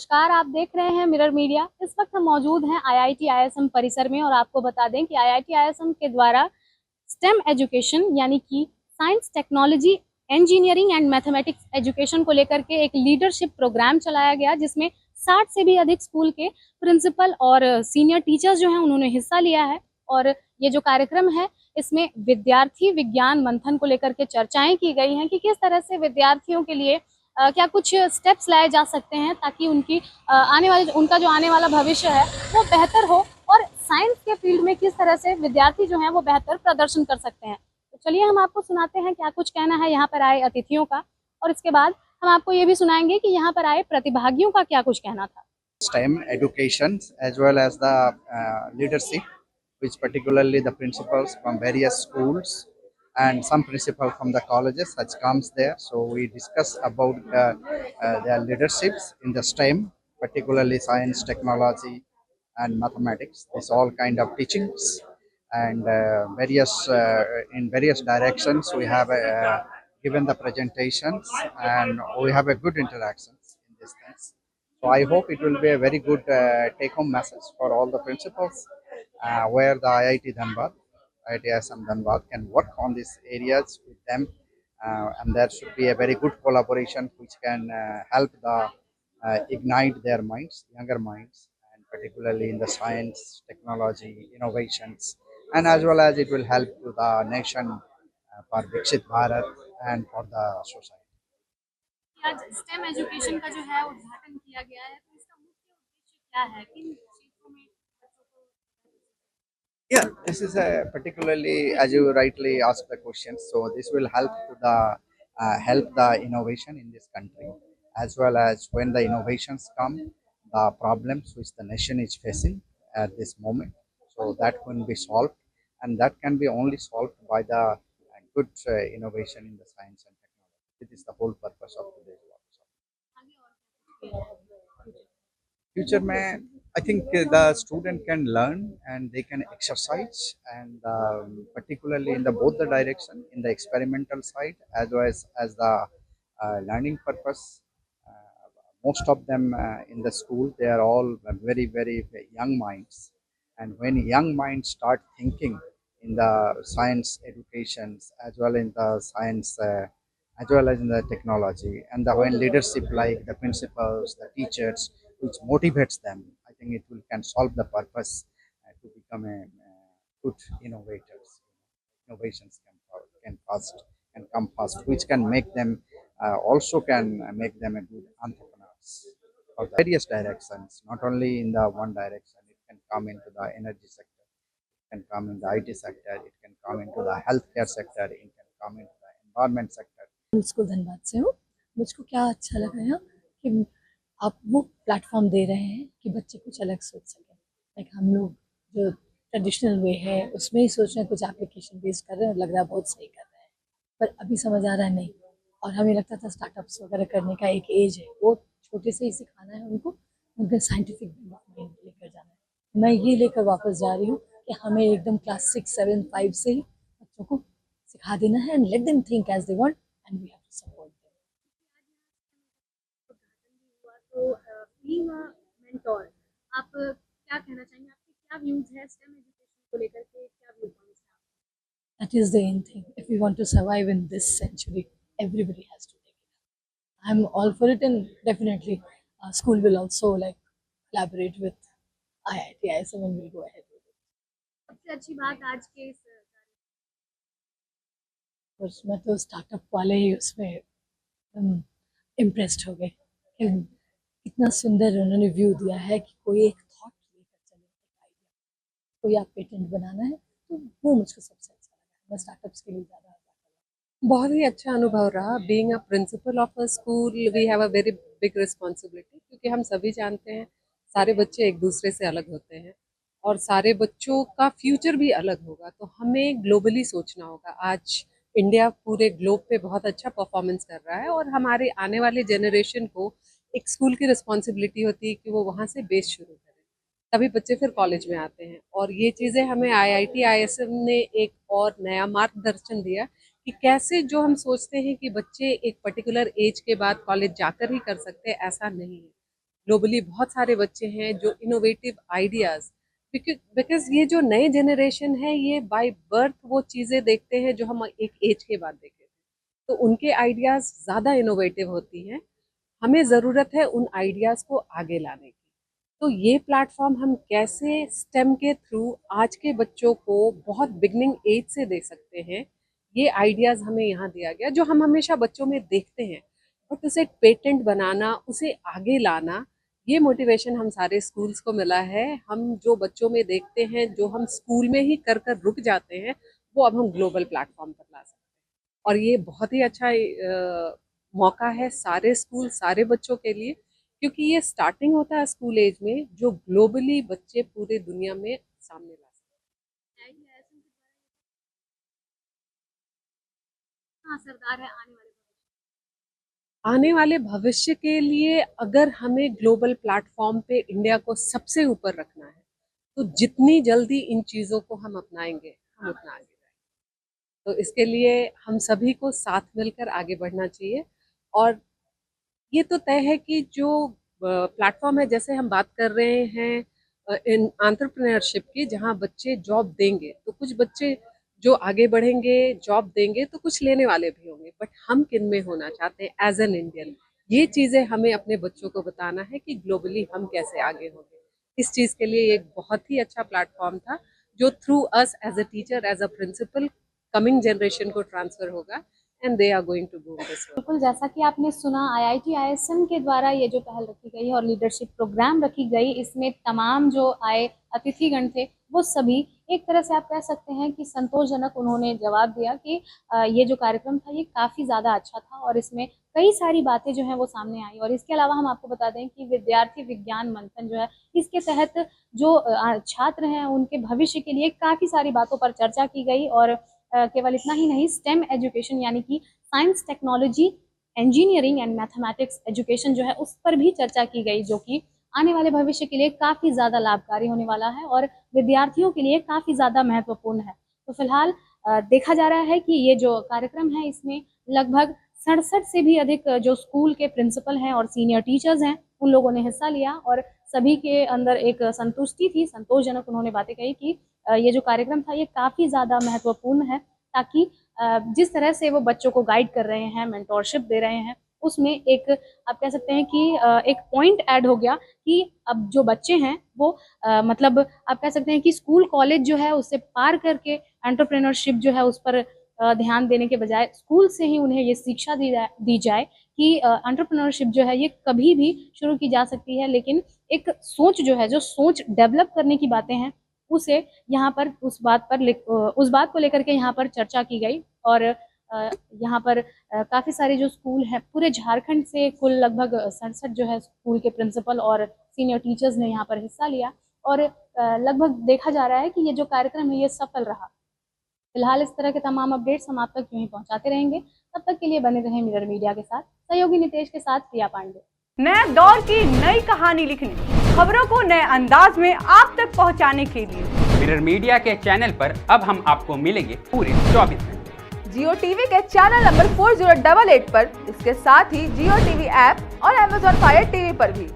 नमस्कार, आप देख रहे हैं मिरर मीडिया। इस वक्त हम मौजूद हैं आईआईटी आईएसएम परिसर में और आपको बता दें कि आईआईटी आईएसएम के द्वारा स्टेम एजुकेशन यानी कि science, technology, engineering and mathematics education को लेकर के एक लीडरशिप प्रोग्राम चलाया गया, जिसमें 60 से भी अधिक स्कूल के प्रिंसिपल और सीनियर टीचर्स जो हैं उन्होंने हिस्सा लिया है। और ये जो कार्यक्रम है इसमें विद्यार्थी विज्ञान मंथन को लेकर के चर्चाएं की गई हैं कि किस तरह से विद्यार्थियों के लिए क्या कुछ स्टेप्स लाए जा सकते हैं ताकि उनका जो आने वाला भविष्य है वो बेहतर हो, और साइंस के फील्ड में किस तरह से विद्यार्थी जो हैं वो बेहतर प्रदर्शन कर सकते हैं। तो चलिए हम आपको सुनाते हैं क्या कुछ कहना है यहाँ पर आए अतिथियों का, और इसके बाद हम आपको ये भी सुनाएंगे कि यहाँ पर आए प्रतिभागियों का क्या कुछ कहना था। STEM education as well as the leadership, which particularly the principals from various schools and some principal from the colleges such comes there. So we discuss about their leaderships in the STEM, particularly science, technology, and mathematics. This all kind of teachings and in various directions we have given the presentations and we have a good interactions in these things. So I hope it will be a very good take-home message for all the principals, where the IIT Dhanbad, IIT ISM Dhanbad can work on these areas with them, and there should be a very good collaboration which can help the ignite their minds, younger minds, and particularly in the science, technology, innovations, and as well as it will help to the nation for Viksit Bharat and for the society. आज stem education का जो है उद्घाटन किया गया है, तो इसका मुख्य उद्देश्य क्या है, किन क्षेत्रों में बच्चों को। Yeah, this is a particularly as you rightly asked the question. So this will help the innovation in this country, as well as when the innovations come, the problems which the nation is facing at this moment. So that can be solved, and that can be only solved by the good innovation in the science and technology. This is the whole purpose of today's workshop. आगे और क्या Future में I think the student can learn and they can exercise, and particularly in the both the direction, in the experimental side as well as the learning purpose. Most of them in the school, they are all very young minds, and when young minds start thinking in the science educations as well in the science as well as in the technology, and the when leadership like the principals, the teachers, which motivates them, I think it will can solve the purpose to become a good innovators. Innovations can come fast, which can make them also can make them a good entrepreneurs for the various directions, not only in the one direction. It can come into the energy sector, it can come in the IT sector, it can come into the healthcare sector, it can come into the environment sector. School Dhanbad से हूँ। मुझको क्या अच्छा लगा है कि आप वो प्लेटफॉर्म दे रहे हैं कि बच्चे कुछ अलग सोच सकें। लाइक हम लोग जो ट्रेडिशनल वे है उसमें ही सोच रहे हैं, कुछ एप्लीकेशन बेस्ड कर रहे हैं और लग रहा है बहुत सही कर रहे हैं, पर अभी समझ आ रहा है नहीं। और हमें लगता था स्टार्टअप्स वगैरह करने का एक एज है, वो छोटे से ही सिखाना है उनको, उनके साइंटिफिक माइंड लेकर जाना है। मैं ये लेकर वापस जा रही हूँ कि हमें एकदम क्लास 6, 7, 5 से ही बच्चों को सिखा देना है and let them think as they want and we have to support them. तो बीइंग अ मेंटोर, आप क्या कहना चाहेंगे, आपके क्या व्यूज है स्टेम एजुकेशन को लेकर के, क्या व्यू पॉइंट्स हैं? That is the end thing. If we want to survive in this century, everybody has to take it. I'm all for it, and definitely school will also like collaborate with IIT ISM and we'll go ahead with it. सबसे अच्छी बात आज के इस उसमें तो startup वाले ही उसमें इम्प्रेस्ड हो गए कि कितना सुंदर उन्होंने व्यू दिया है कि कोई एक थॉट लेकर चले, एक आइडिया, कोई आप पेटेंट बनाना है तो वो मुझको सबसे अच्छा लगा। मैं स्टार्टअप्स के लिए ज़्यादा बहुत ही अच्छा अनुभव रहा। Being a principal of a school we have a very big responsibility, क्योंकि हम सभी जानते हैं सारे बच्चे एक दूसरे से अलग होते हैं और सारे बच्चों का फ्यूचर भी अलग होगा, तो हमें ग्लोबली सोचना होगा। आज इंडिया पूरे ग्लोब पे बहुत अच्छा परफॉर्मेंस कर रहा है और हमारे आने वाले जनरेशन को एक स्कूल की रिस्पॉन्सिबिलिटी होती है कि वो वहाँ से बेस शुरू करें, तभी बच्चे फिर कॉलेज में आते हैं। और ये चीज़ें हमें आईआईटी आईएसएम ने एक और नया मार्गदर्शन दिया कि कैसे जो हम सोचते हैं कि बच्चे एक पर्टिकुलर एज के बाद कॉलेज जाकर ही कर सकते हैं, ऐसा नहीं है। ग्लोबली बहुत सारे बच्चे हैं जो इनोवेटिव आइडियाज़, बिकॉज ये जो नए जनरेशन है ये बाय बर्थ वो चीज़ें देखते हैं जो हम एक एज के बाद देखे थे, तो उनके आइडियाज़ ज़्यादा इनोवेटिव होती हैं। हमें ज़रूरत है उन आइडियाज़ को आगे लाने की। तो ये प्लेटफॉर्म हम कैसे स्टेम के थ्रू आज के बच्चों को बहुत बिगनिंग एज से दे सकते हैं, ये आइडियाज़ हमें यहाँ दिया गया, जो हम हमेशा बच्चों में देखते हैं, बट उसे पेटेंट बनाना, उसे आगे लाना, ये मोटिवेशन हम सारे स्कूल्स को मिला है। हम जो बच्चों में देखते हैं, जो हम स्कूल में ही कर कर रुक जाते हैं, वो अब हम ग्लोबल प्लेटफॉर्म पर ला सकते हैं। और ये बहुत ही अच्छा मौका है सारे स्कूल, सारे बच्चों के लिए, क्योंकि ये स्टार्टिंग होता है स्कूल एज में, जो ग्लोबली बच्चे पूरे दुनिया में सामने ला सकते हैं। हाँ, सरदार है आने वाले भविष्य के लिए अगर हमें ग्लोबल प्लेटफॉर्म पे इंडिया को सबसे ऊपर रखना है, तो जितनी जल्दी इन चीज़ों को हम अपनाएंगे, हम उतना आगे जाएंगे। तो इसके लिए हम सभी को साथ मिलकर आगे बढ़ना चाहिए। और ये तो तय है कि जो प्लेटफॉर्म है, जैसे हम बात कर रहे हैं इन एंटरप्रेन्योरशिप की, जहाँ बच्चे जॉब देंगे, तो कुछ बच्चे जो आगे बढ़ेंगे, जॉब देंगे, तो कुछ लेने वाले भी होंगे, बट हम किन में होना चाहते हैं एज एन इंडियन, ये चीज़ें हमें अपने बच्चों को बताना है कि ग्लोबली हम कैसे आगे होंगे। इस चीज़ के लिए एक बहुत ही अच्छा प्लेटफॉर्म था, जो through us as a teacher, as a principal, coming generation को ट्रांसफर होगा, and they are going to boom this. बिल्कुल, जैसा कि आपने सुना, IIT ISM के द्वारा ये जो पहल रखी गई और लीडरशिप प्रोग्राम रखी गई, इसमें तमाम जो आए अतिथिगण थे वो सभी एक तरह से आप कह सकते हैं कि संतोषजनक उन्होंने जवाब दिया कि ये जो कार्यक्रम था ये काफ़ी ज़्यादा अच्छा था और इसमें कई सारी बातें जो हैं वो सामने आई। और इसके अलावा हम आपको बता दें कि विद्यार्थी विज्ञान मंथन जो है, इसके तहत जो छात्र हैं उनके भविष्य के लिए काफ़ी सारी बातों पर चर्चा की गई। और केवल इतना ही नहीं, स्टेम एजुकेशन यानी कि science, technology, engineering and mathematics education जो है उस पर भी चर्चा की गई, जो कि आने वाले भविष्य के लिए काफ़ी ज़्यादा लाभकारी होने वाला है और विद्यार्थियों के लिए काफ़ी ज़्यादा महत्वपूर्ण है। तो फिलहाल देखा जा रहा है कि ये जो कार्यक्रम है इसमें लगभग 67 से भी अधिक जो स्कूल के प्रिंसिपल हैं और सीनियर टीचर्स हैं उन लोगों ने हिस्सा लिया और सभी के अंदर एक संतुष्टि थी, संतोषजनक उन्होंने बातें कही कि ये जो कार्यक्रम था ये काफ़ी ज़्यादा महत्वपूर्ण है, ताकि जिस तरह से वो बच्चों को गाइड कर रहे हैं, मेंटोरशिप दे रहे हैं, उसमें एक आप कह सकते हैं कि एक पॉइंट ऐड हो गया कि अब जो बच्चे हैं वो मतलब आप कह सकते हैं कि स्कूल कॉलेज जो है उससे पार करके एंटरप्रेन्योरशिप जो है उस पर ध्यान देने के बजाय स्कूल से ही उन्हें ये शिक्षा दी जाए कि एंटरप्रेन्योरशिप जो है ये कभी भी शुरू की जा सकती है, लेकिन एक सोच जो है, जो सोच डेवलप करने की बातें हैं, उसे यहाँ पर उस बात को लेकर के यहाँ पर चर्चा की गई। और यहाँ पर काफ़ी सारे जो स्कूल हैं पूरे झारखंड से, कुल लगभग 67 जो है स्कूल के प्रिंसिपल और सीनियर टीचर्स ने यहाँ पर हिस्सा लिया और लगभग देखा जा रहा है कि ये जो कार्यक्रम है ये सफल रहा। फिलहाल इस तरह के तमाम अपडेट्स हम आप तक यूं ही पहुँचाते रहेंगे, तब तक के लिए बने रहें मिरर मीडिया के साथ। सहयोगी नितेश के साथ प्रिया पांडे। नए दौर की नई कहानी लिखने, खबरों को नए अंदाज में आप तक पहुंचाने के लिए मिरर मीडिया के चैनल पर अब हम आपको मिलेंगे पूरे 24 घंटे। जियो टीवी के चैनल नंबर 4088 पर, इसके साथ ही जियो टीवी ऐप और Amazon Fire TV पर भी।